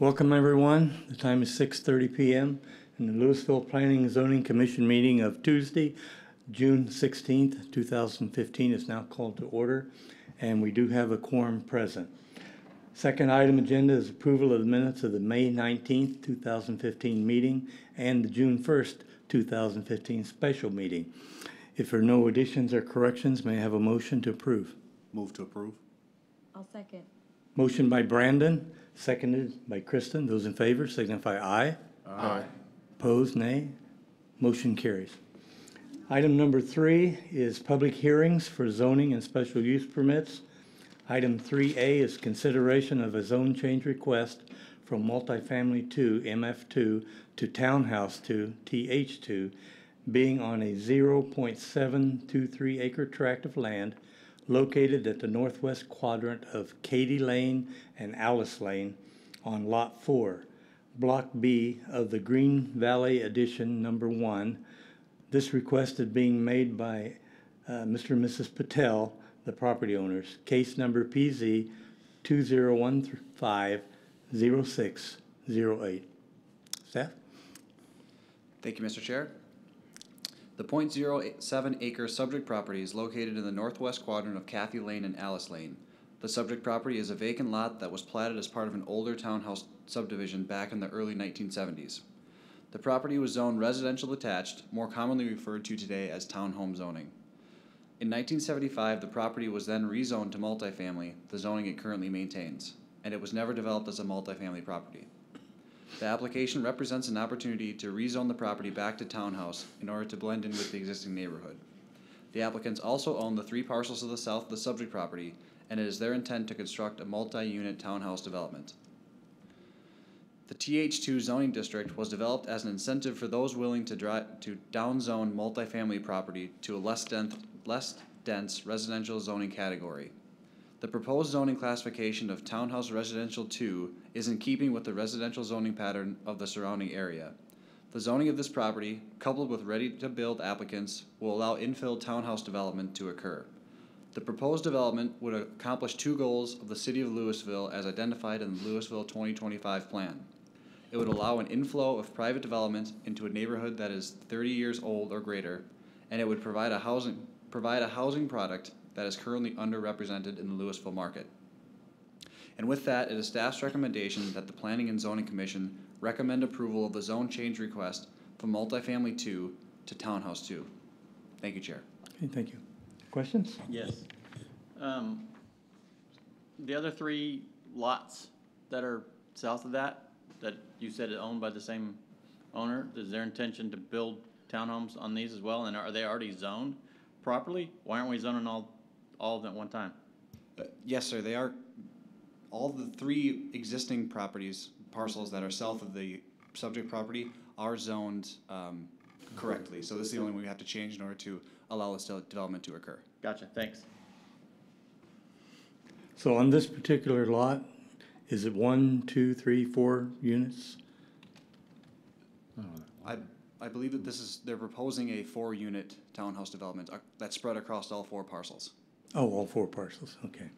Welcome, everyone. The time is 6:30 p.m. and the Louisville Planning and Zoning Commission meeting of Tuesday, June 16th, 2015 is now called to order, and we do have a quorum present. Second item agenda is approval of the minutes of the May 19th, 2015 meeting and the June 1st, 2015 special meeting. If there are no additions or corrections, may I have a motion to approve? Move to approve. I'll second. Motion by Brandon, seconded by Kristen. Those in favor signify aye. Aye. Opposed, nay. Motion carries. Item number 3 is public hearings for zoning and special use permits. Item 3A is consideration of a zone change request from multifamily 2, MF2, to townhouse 2, TH2, being on a 0.723 acre tract of land located at the northwest quadrant of Katy Lane and Alice Lane on Lot 4, Block B of the Green Valley Edition number 1. This request is being made by Mr. and Mrs. Patel, the property owners. Case number PZ 2015-0608. Staff? Thank you, Mr. Chair. The .07 acre subject property is located in the northwest quadrant of Kathy Lane and Alice Lane. The subject property is a vacant lot that was platted as part of an older townhouse subdivision back in the early 1970s. The property was zoned residential attached, more commonly referred to today as townhome zoning. In 1975, the property was then rezoned to multifamily, the zoning it currently maintains, and it was never developed as a multifamily property. The application represents an opportunity to rezone the property back to townhouse in order to blend in with the existing neighborhood. The applicants also own the 3 parcels to the south of the subject property, and it is their intent to construct a multi-unit townhouse development. The TH2 zoning district was developed as an incentive for those willing to downzone multifamily property to a less dense residential zoning category. The proposed zoning classification of Townhouse Residential 2 is in keeping with the residential zoning pattern of the surrounding area. The zoning of this property, coupled with ready-to-build applicants, will allow infill townhouse development to occur. The proposed development would accomplish 2 goals of the City of Louisville as identified in the Louisville 2025 plan. It would allow an inflow of private development into a neighborhood that is 30 years old or greater, and it would provide a housing product that is currently underrepresented in the Louisville market. And with that, it is staff's recommendation that the Planning and Zoning Commission recommend approval of the zone change request from multifamily 2 to townhouse 2. Thank you, Chair. Okay, thank you. Questions? Yes. The other 3 lots that are south of that you said are owned by the same owner, is their intention to build townhomes on these as well? And are they already zoned properly? Why aren't we zoning all of them at one time? Yes, sir. They are. All the 3 existing parcels that are south of the subject property are zoned correctly. So this is the only one we have to change in order to allow this development to occur. Gotcha. Thanks. So on this particular lot, is it 1, 2, 3, 4 units? I believe that they're proposing a 4-unit townhouse development that's spread across all 4 parcels. Oh, all 4 parcels, okay.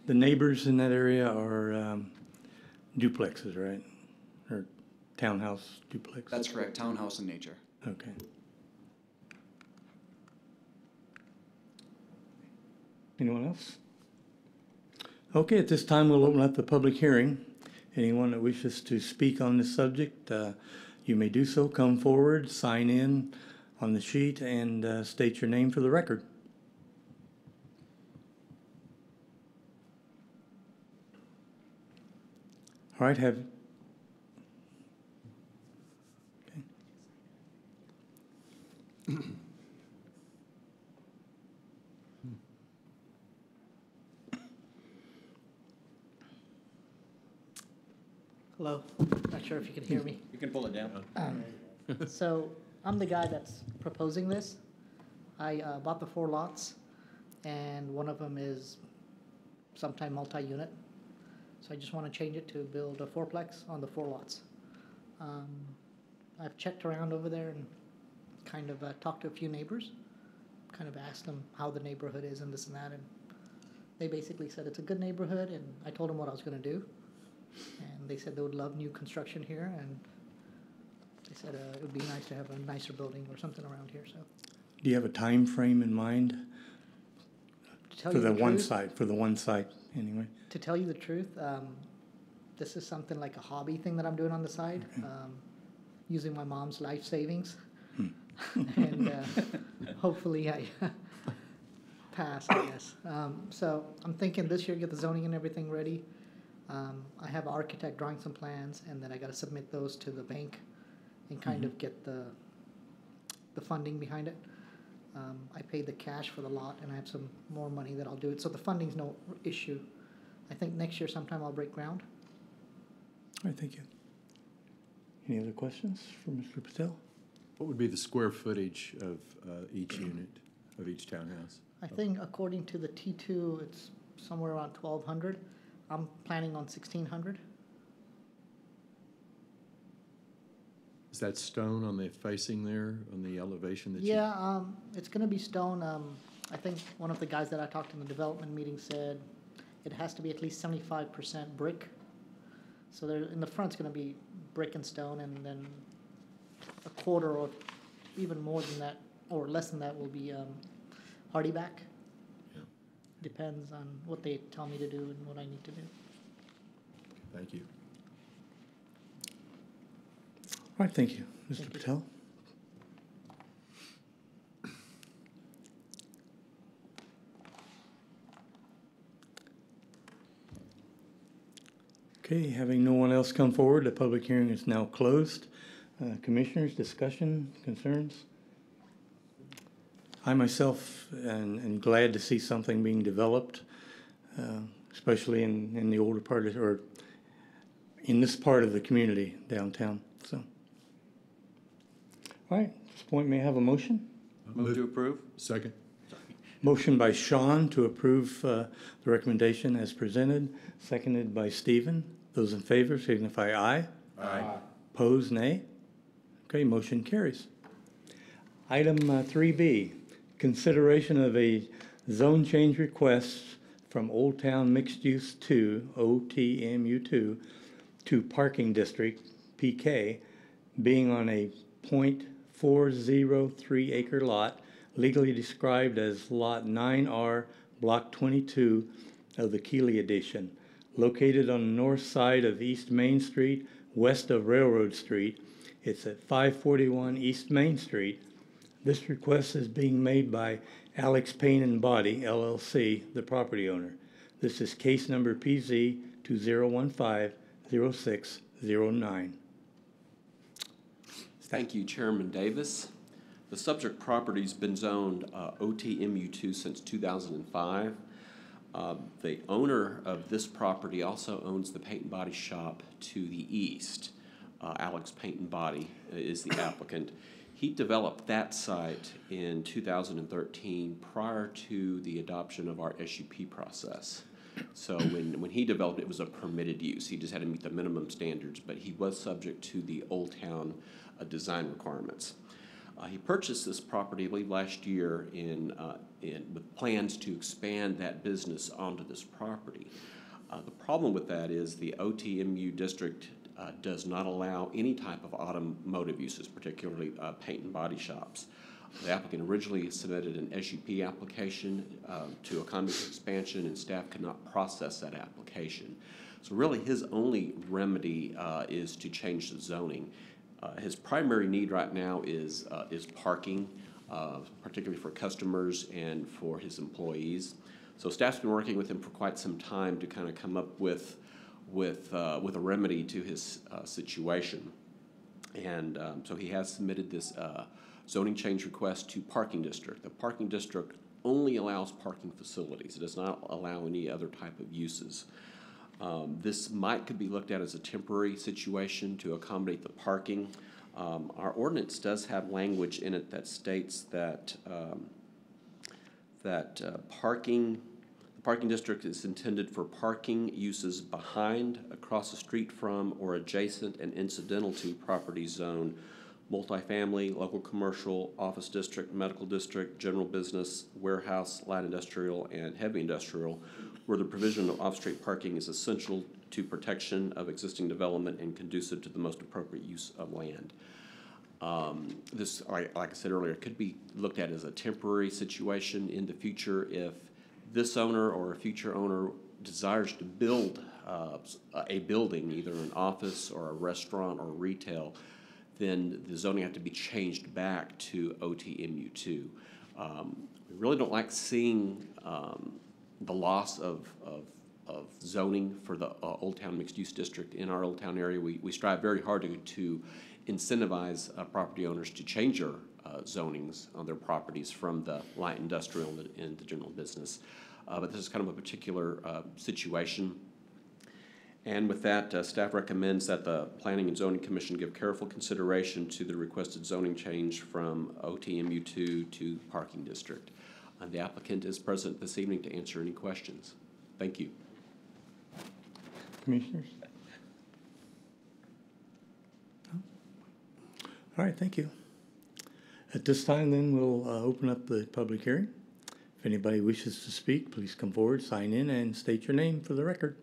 The neighbors in that area are duplexes, right? Or townhouse duplex? That's correct, townhouse in nature. Okay. Anyone else? Okay, at this time we'll open up the public hearing. Anyone that wishes to speak on this subject, you may do so. Come forward, sign in on the sheet, and state your name for the record. All right, okay. Hello, not sure if you can hear me. You can pull it down. So I'm the guy that's proposing this. I bought the 4 lots, and one of them is sometime multi-unit. So I just want to change it to build a 4-plex on the 4 lots. I've checked around over there and kind of talked to a few neighbors, kind of asked them how the neighborhood is and this and that, and They basically said it's a good neighborhood, and I told them what I was gonna do. And they said they would love new construction here, and they said it would be nice to have a nicer building or something around here, so. Do you have a time frame in mind To tell for you the one truth- site, anyway? To tell you the truth, this is something like a hobby thing that I'm doing on the side, using my mom's life savings. And hopefully I pass, I guess. So I'm thinking this year, get the zoning and everything ready. I have an architect drawing some plans, and then I gotta submit those to the bank and kind of get the funding behind it. I paid the cash for the lot, and I have some more money that I'll do it, so the funding's no issue. I think next year sometime I'll break ground. All right, thank you. Any other questions for Mr. Patel? What would be the square footage of each unit, of each townhouse? I think according to the T2, it's somewhere around 1,200. I'm planning on 1,600. Is that stone on the facing there, on the elevation that you? Yeah, it's gonna be stone. I think one of the guys that I talked in the development meeting said it has to be at least 75% brick. So there, in the front's gonna be brick and stone, and then a quarter or even more than that, or less than that, will be hardy back. Yeah. Depends on what they tell me to do and what I need to do. Thank you. All right, thank you, Mr. Thank you. Patel. Okay, having no one else come forward, the public hearing is now closed. Commissioners, discussion, concerns? I myself am glad to see something being developed, especially in the older part of, or in this part of the community downtown, so. All right, at this point, may I have a motion? Move to approve? Second? Motion by Sean to approve the recommendation as presented, seconded by Stephen. Those in favor signify aye. Aye. Opposed, nay. Okay, motion carries. Item 3B, consideration of a zone change request from Old Town Mixed Use 2, OTMU2, to Parking District, PK, being on a .403 acre lot, legally described as Lot 9R, Block 22 of the Keeley Edition, located on the north side of East Main Street, west of Railroad Street. It's at 541 East Main Street. This request is being made by Alex Payne and Body, LLC, the property owner. This is case number PZ 2015-0609. Thank you, Chairman Davis. The subject property's been zoned OTMU2 since 2005. The owner of this property also owns the paint and body shop to the east. Alex Paint and Body is the applicant. He developed that site in 2013 prior to the adoption of our SUP process. So when he developed it, was a permitted use. He just had to meet the minimum standards, but he was subject to the Old Town design requirements. He purchased this property, I believe, last year with plans to expand that business onto this property. The problem with that is the OTMU district does not allow any type of automotive uses, particularly paint and body shops. The applicant originally submitted an SUP application to accommodate expansion, and staff could not process that application. So really his only remedy is to change the zoning. His primary need right now is parking, particularly for customers and for his employees. So staff's been working with him for quite some time to kind of come up with a remedy to his situation. And so he has submitted this zoning change request to Parking District. The Parking District only allows parking facilities. It does not allow any other type of uses. This could be looked at as a temporary situation to accommodate the parking. Our ordinance does have language in it that states that the parking district is intended for parking uses behind, across the street from, or adjacent and incidental to property zone, multifamily, local commercial, office district, medical district, general business, warehouse, light industrial, and heavy industrial, where the provision of off-street parking is essential to protection of existing development and conducive to the most appropriate use of land. This, like I said earlier, could be looked at as a temporary situation in the future if this owner or a future owner desires to build a building, either an office or a restaurant or retail, then the zoning have to be changed back to OTMU2. We really don't like seeing the loss of zoning for the Old Town Mixed Use District in our Old Town area. We strive very hard to incentivize property owners to change their zonings on their properties from the light industrial into general business. But this is kind of a particular situation. And with that, staff recommends that the Planning and Zoning Commission give careful consideration to the requested zoning change from OTMU2 to Parking District. And the applicant is present this evening to answer any questions. Thank you. Commissioners? No? All right, thank you. At this time, then, we'll open up the public hearing. If anybody wishes to speak, please come forward, sign in, and state your name for the record.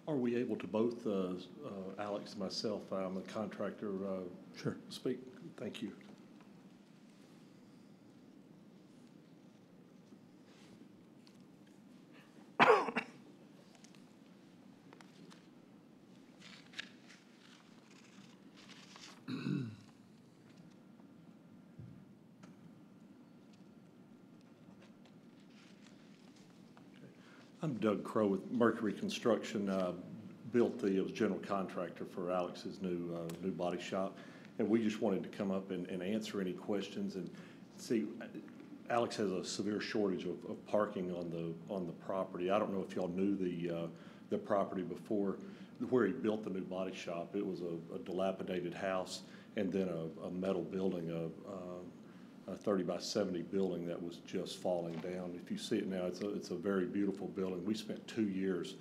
Are we able to both, Alex and myself, I'm a contractor, Sure. speak? Thank you. I'm Doug Crow with Mercury Construction. Was general contractor for Alex's new body shop, and we just wanted to come up and answer any questions and see. Alex has a severe shortage of parking on the property. I don't know if y'all knew the property before where he built the new body shop. It was a dilapidated house and then a metal building, a 30 by 70 building that was just falling down. If you see it now, it's a very beautiful building. We spent 2 years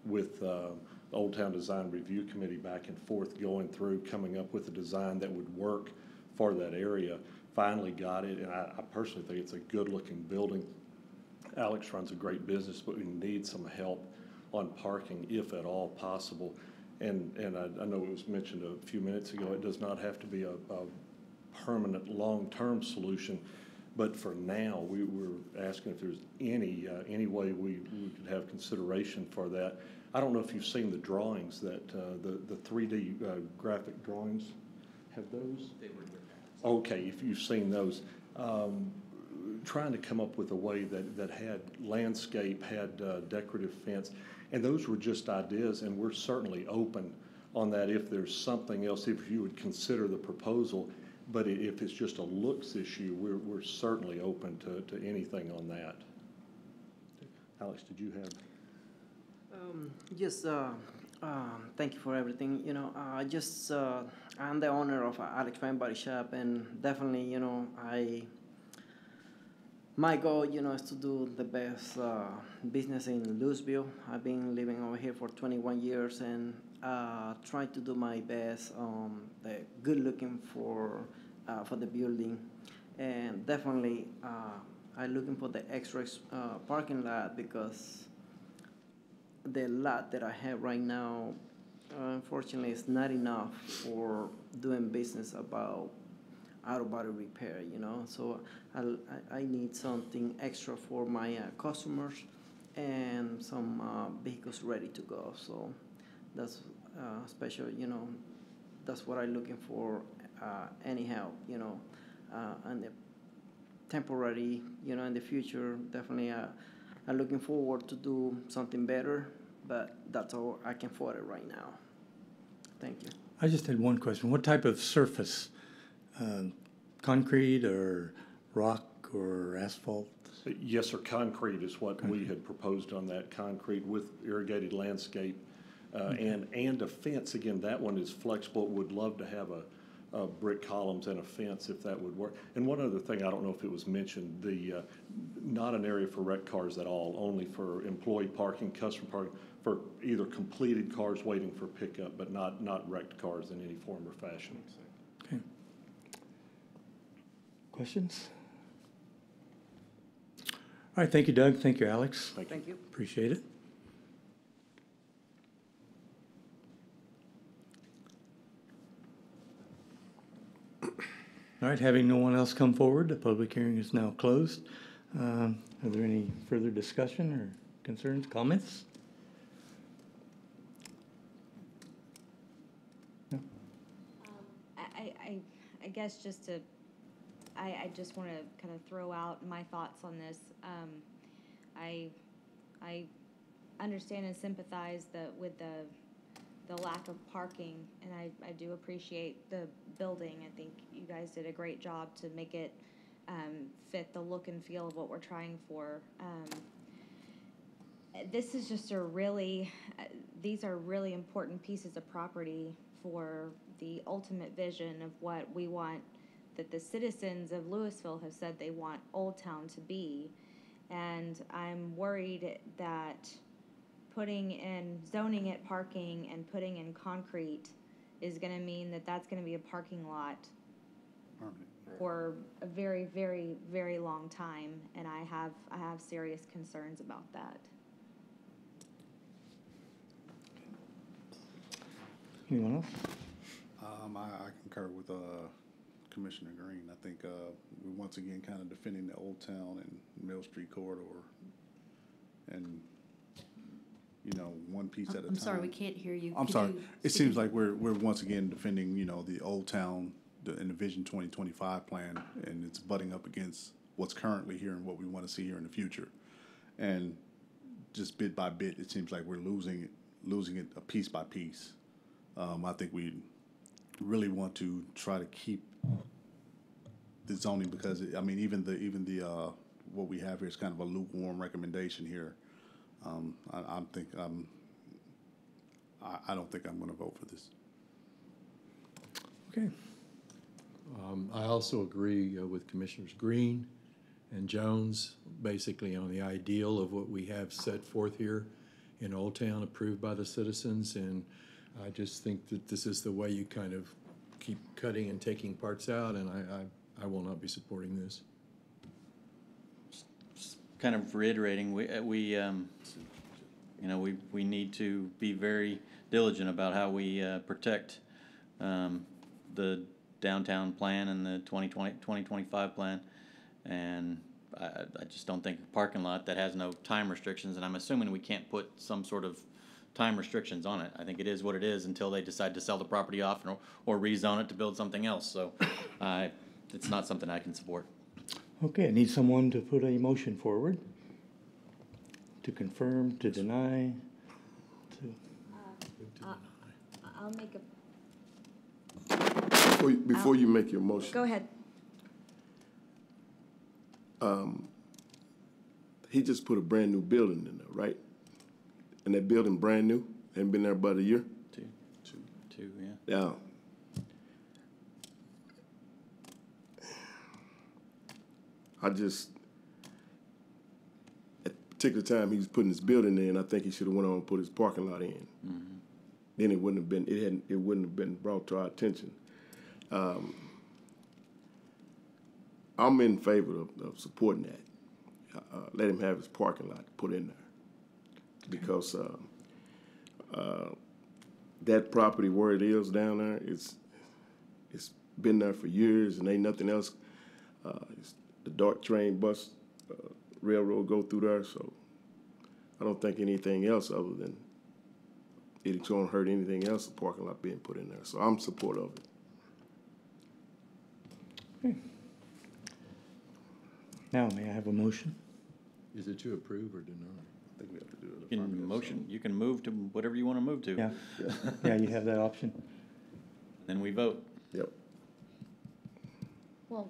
with the Old Town Design Review Committee back and forth going through, coming up with a design that would work for that area. Finally got it, and I personally think it's a good looking building. Alex runs a great business, but we need some help on parking if at all possible. And I know it was mentioned a few minutes ago, it does not have to be a permanent long-term solution, but for now we're asking if there's any way we could have consideration for that. I don't know if you've seen the drawings that the 3D graphic drawings. Have those? They were in your packets. Okay, if you've seen those, trying to come up with a way that had landscape, had decorative fence, and those were just ideas, and we're certainly open on that if there's something else, if you would consider the proposal. But if it's just a looks issue, we're certainly open to anything on that. Alex, did you have? Yes, thank you for everything. I'm the owner of Alex Fine Body Shop, and definitely, my goal, is to do the best business in Louisville. I've been living over here for 21 years, and try to do my best, the good looking for the building, and definitely I'm looking for the extra parking lot because the lot that I have right now, unfortunately, is not enough for doing business about auto body repair, So I need something extra for my customers and some vehicles ready to go. So that's special, that's what I'm looking for. Any help, and the temporary, in the future, definitely. I'm looking forward to do something better, but that's all I can afford it right now. Thank you. I just had one question. What type of surface? Concrete or rock or asphalt? Yes, sir, concrete is what we had proposed on that, concrete with irrigated landscape and a fence. Again, that one is flexible. Would love to have brick columns and a fence, if that would work. And one other thing, I don't know if it was mentioned, not an area for wrecked cars at all, only for employee parking, customer parking, for either completed cars waiting for pickup, but not wrecked cars in any form or fashion. Okay. Questions? All right, thank you, Doug. Thank you, Alex. Thank you. Appreciate it. All right, having no one else come forward, the public hearing is now closed. Are there any further discussion or concerns, comments? No? I guess just to, I just want to kind of throw out my thoughts on this. I understand and sympathize with the lack of parking, and I do appreciate the building. I think you guys did a great job to make it fit the look and feel of what we're trying for. This is just a really, these are really important pieces of property for the ultimate vision of what we want, that the citizens of Louisville have said they want Old Town to be. And I'm worried that putting in, zoning it parking and putting in concrete is gonna mean that that's gonna be a parking lot for a very, very, very long time, and I have serious concerns about that. Anyone else? I concur with Commissioner Green. I think we're once again kind of defending the Old Town and Mill Street corridor, and one piece at a time. I'm sorry, we can't hear you. I'm Could sorry. you It speak seems like we're once again defending the Old Town and the Vision 2025 plan, and it's butting up against what's currently here and what we want to see here in the future. And just bit by bit, it seems like we're losing it a piece by piece. I think we really want to try to keep the zoning, because even the what we have here is kind of a lukewarm recommendation here. I don't think I'm going to vote for this. Okay. I also agree with Commissioners Green and Jones, basically on the ideal of what we have set forth here in Old Town, approved by the citizens, and I just think that this is the way you kind of keep cutting and taking parts out, and I will not be supporting this. Just kind of reiterating, we need to be very diligent about how we protect the downtown plan and the 2025 plan. And I just don't think a parking lot that has no time restrictions, and I'm assuming we can't put some sort of time restrictions on it. I think it is what it is until they decide to sell the property off or rezone it to build something else. So it's not something I can support. Okay, I need someone to put a motion forward to confirm, to deny, to... I'll make a, Before you make your motion, go ahead. he just put a brand new building in there, right? And that building brand new, hadn't been there about a year? Two, yeah. Yeah. I just, at a particular time he was putting his building in, I think he should have went on and put his parking lot in. Mm-hmm. Then it wouldn't have been brought to our attention. I'm in favor of supporting that. Let him have his parking lot put in there. Because that property where it is down there, it's been there for years and ain't nothing else. The dark train, bus, railroad go through there, so I don't think anything else other than it's going to hurt anything else, the parking lot being put in there. So I'm supportive of it. Okay. Now, may I have a motion? Is it to approve or deny? I think we have to do it. You can motion, you can move to whatever you want to move to. Yeah, yeah, you have that option. Then we vote. Yep. Well,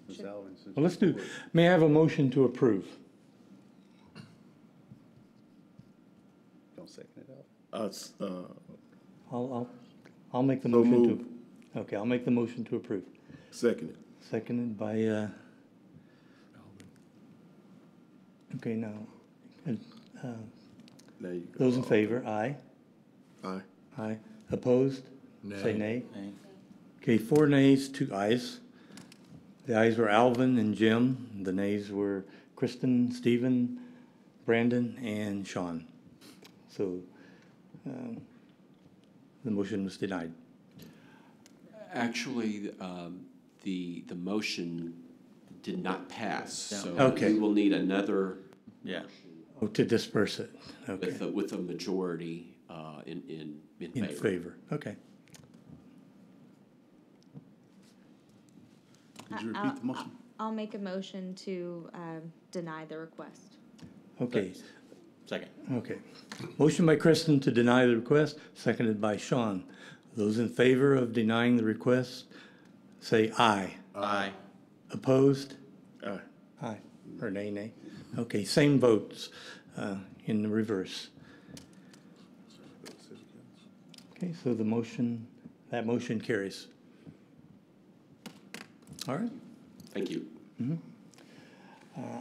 Ms. Alvin, since Well, let's you do, support- may I have a motion to approve? Don't second it out. Us, I'll make the So motion to, moved. Okay, I'll make the motion to approve. Second. Seconded by, okay, now, Now you go. those in favor, aye. Aye. Aye. Opposed? Say Nay. nay. Okay, 4 nays, 2 ayes. The ayes were Alvin and Jim. The nays were Kristen, Stephen, Brandon, and Sean. So the motion was denied. Actually, the motion did not pass, so Okay. we will need another Yeah. Oh, to disperse it. Okay. with a majority in In favor. favor. Okay. Could you repeat the motion? I'll make a motion to deny the request. Okay. Second. Okay. Motion by Kristen to deny the request, seconded by Sean. Those in favor of denying the request, say aye. Aye. Opposed? Aye. Aye. Or nay, nay. Okay, same votes in the reverse. Okay, so that motion carries. All right. Thank you.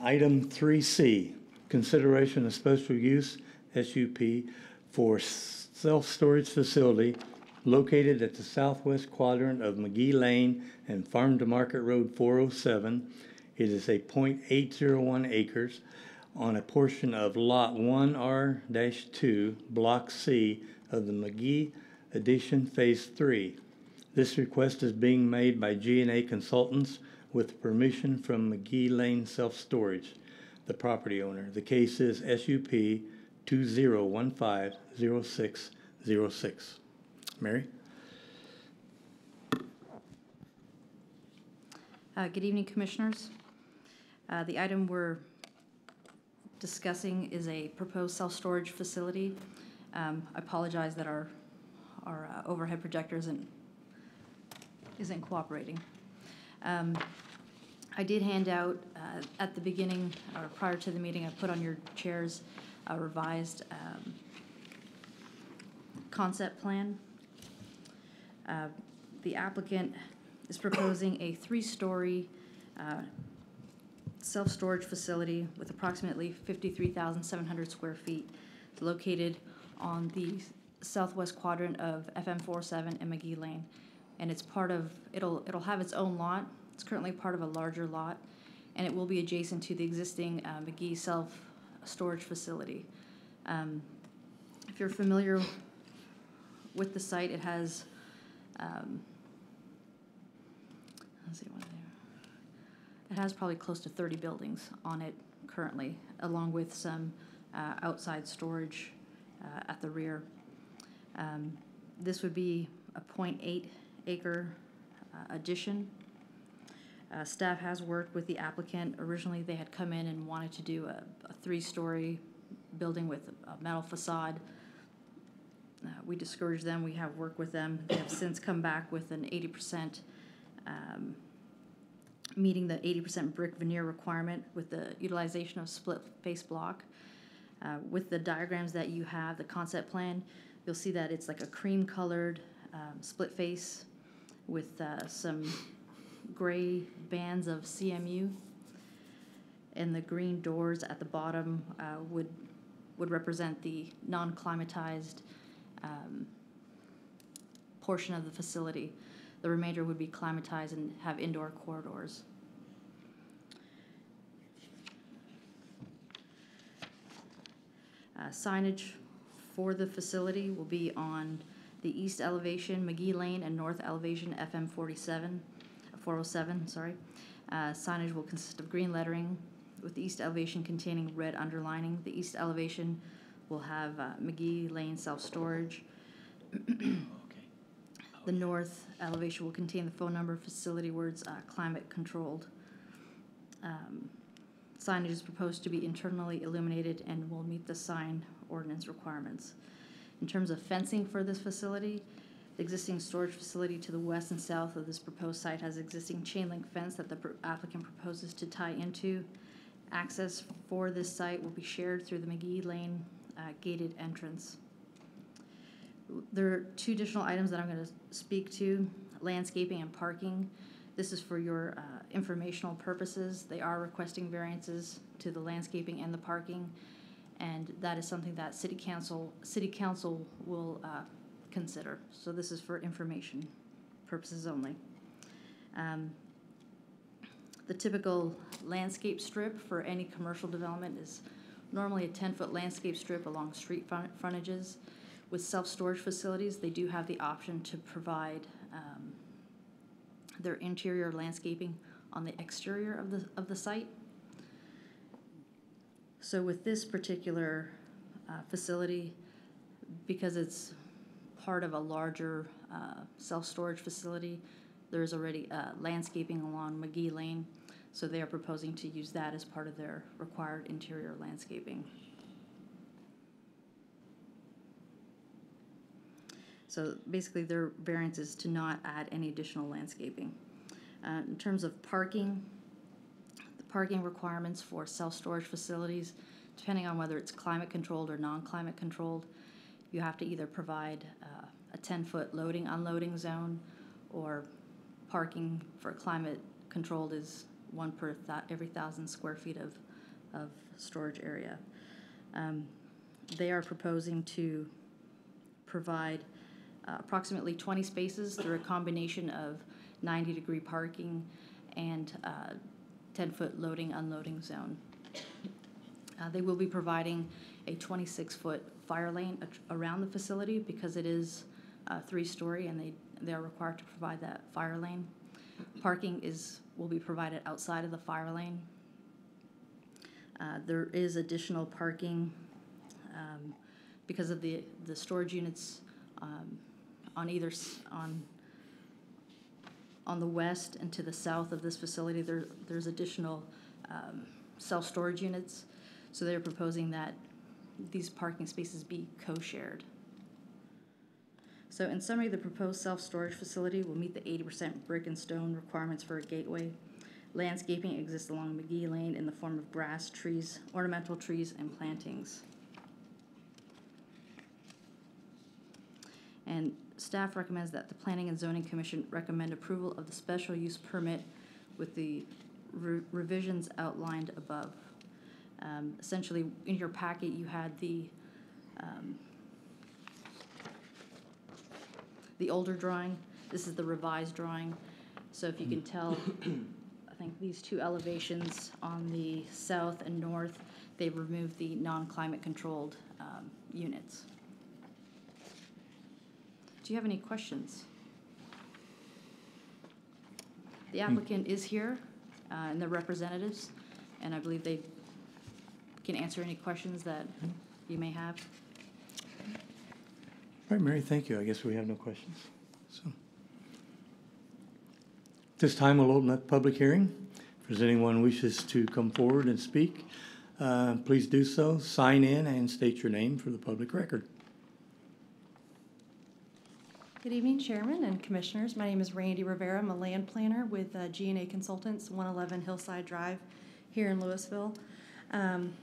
Item 3C, consideration of special use SUP for self-storage facility located at the southwest quadrant of McGee Lane and Farm to Market Road 407. It is a .801 acres on a portion of Lot 1R-2, Block C of the McGee Addition Phase 3. This request is being made by G&A Consultants with permission from McGee Lane Self-Storage, the property owner. The case is SUP 2015-0606. Mary? Good evening, Commissioners. The item we're discussing is a proposed self-storage facility. I apologize that our overhead projector isn't cooperating. I did hand out at the beginning or prior to the meeting, I put on your chairs a revised concept plan. The applicant is proposing a 3-story self-storage facility with approximately 53,700 square feet. It's located on the southwest quadrant of FM 407 and McGee Lane. And it's part of, it'll have its own lot. It's currently part of a larger lot, and it will be adjacent to the existing McGee self-storage facility. If you're familiar with the site, it has, let's see, what there. It has probably close to 30 buildings on it currently, along with some outside storage at the rear. This would be a .8 acre addition. Staff has worked with the applicant. Originally, they had come in and wanted to do a 3-story building with a metal facade. We discouraged them. We have worked with them. They have since come back with an 80%, meeting the 80% brick veneer requirement with the utilization of split face block. With the diagrams that you have, the concept plan, you'll see that it's like a cream colored split face with some gray bands of CMU, and the green doors at the bottom would represent the non-climatized portion of the facility. The remainder would be climatized and have indoor corridors. Signage for the facility will be on the east elevation, McGee Lane, and north elevation, FM 407, sorry. Signage will consist of green lettering with the east elevation containing red underlining. The east elevation will have McGee Lane self-storage. The north elevation will contain the phone number, facility words, climate controlled. Signage is proposed to be internally illuminated and will meet the sign ordinance requirements. In terms of fencing for this facility, the existing storage facility to the west and south of this proposed site has existing chain link fence that the applicant proposes to tie into. Access for this site will be shared through the McGee Lane gated entrance. There are 2 additional items that I'm going to speak to. landscaping and parking. This is for your informational purposes. They are requesting variances to the landscaping and the parking, and that is something that City Council will consider. So this is for information purposes only. The typical landscape strip for any commercial development is normally a 10-foot landscape strip along street frontages. With self-storage facilities, they do have the option to provide their interior landscaping on the exterior of the site. So with this particular facility, because it's part of a larger self-storage facility, there is already landscaping along McGee Lane, so they are proposing to use that as part of their required interior landscaping. So basically their variance is to not add any additional landscaping. In terms of parking, the parking requirements for self-storage facilities, depending on whether it's climate controlled or non-climate controlled, you have to either provide a 10-foot loading unloading zone, or parking for climate controlled is one per every 1,000 square feet of storage area. They are proposing to provide approximately 20 spaces through a combination of 90-degree parking and 10-foot loading unloading zone. They will be providing a 26-foot fire lane around the facility because it is 3-story, and they are required to provide that fire lane. Parking will be provided outside of the fire lane. There is additional parking because of the storage units on the west and to the south of this facility. There's additional self-storage units, so they're proposing that these parking spaces be co-shared. So in summary, the proposed self-storage facility will meet the 80% brick and stone requirements for a gateway. Landscaping exists along McGee Lane in the form of grass, trees, ornamental trees, and plantings. And staff recommends that the Planning and Zoning Commission recommend approval of the special use permit with the revisions outlined above. Essentially, in your packet, you had the older drawing. This is the revised drawing. So if you can tell, I think these two elevations on the south and north, they've removed the non-climate controlled units. Do you have any questions? The applicant is here and the representatives, and I believe they can answer any questions that you may have. All right, Mary, thank you. I guess we have no questions. So, this time we'll open up the public hearing. If there's anyone who wishes to come forward and speak, please do so. Sign in and state your name for the public record. Good evening, Chairman and Commissioners. My name is Randy Rivera. I'm a land planner with G&A Consultants, 111 Hillside Drive here in Louisville.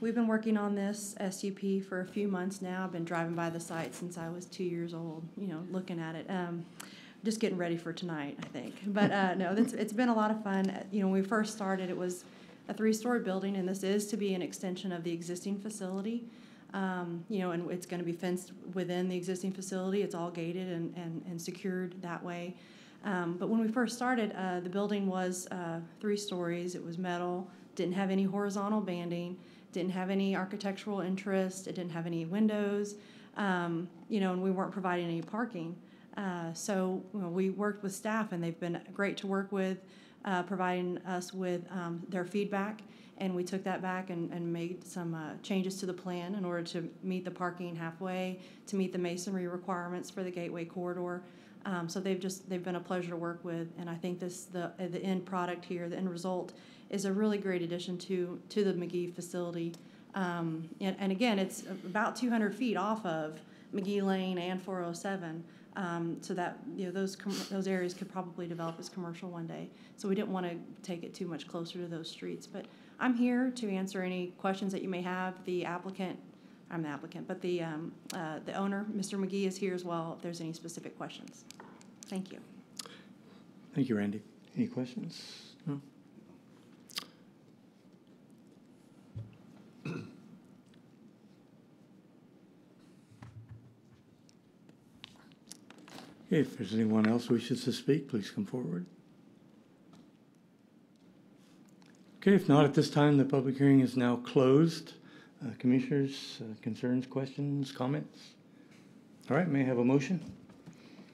We've been working on this SUP for a few months now. I've been driving by the site since I was 2 years old, looking at it. Just getting ready for tonight, I think. But no, it's been a lot of fun. When we first started, it was a 3-story building, and this is to be an extension of the existing facility. And it's going to be fenced within the existing facility. It's all gated and secured that way. But when we first started, the building was 3 stories. It was metal, didn't have any horizontal banding, didn't have any architectural interest. It didn't have any windows, and we weren't providing any parking. So we worked with staff, and they've been great to work with, providing us with their feedback. And we took that back and made some changes to the plan in order to meet the parking halfway, to meet the masonry requirements for the gateway corridor. So they've been a pleasure to work with, and I think the end product here, the end result, is a really great addition to the McGee facility. And again, it's about 200 feet off of McGee Lane and 407. So that those areas could probably develop as commercial one day. So we didn't want to take it too much closer to those streets. But I'm here to answer any questions that you may have. I'm the applicant, but the owner, Mr. McGee, is here as well if there's any specific questions. Thank you. Thank you, Randy. Any questions? No? Okay, if there's anyone else who wishes to speak, please come forward. Okay, if not, at this time, the public hearing is now closed. Commissioners, concerns, questions, comments? All right, may I have a motion?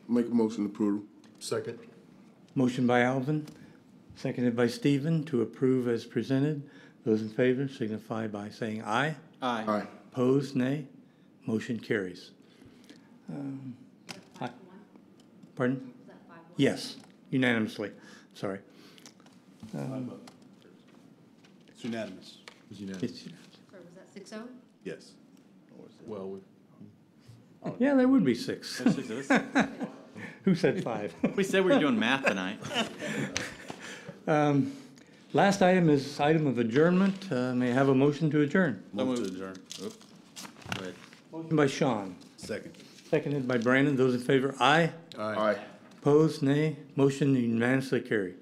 Make a motion to approve. Second. Motion by Alvin, seconded by Stephen to approve as presented. Those in favor signify by saying aye. Aye. Opposed, nay. Motion carries. Aye. Pardon? Yes, unanimously. Sorry. It's unanimous. Was unanimous. It's- Sorry, was that 6-0? Yes. Well, Yeah, there would be six. Who said five? We said we were doing math tonight. Last item is item of adjournment. May I have a motion to adjourn? Move to adjourn. Go ahead. Motion by Sean, Second. seconded by Brandon. Those in favor, aye. Aye. Opposed, nay. Motion unanimously carried.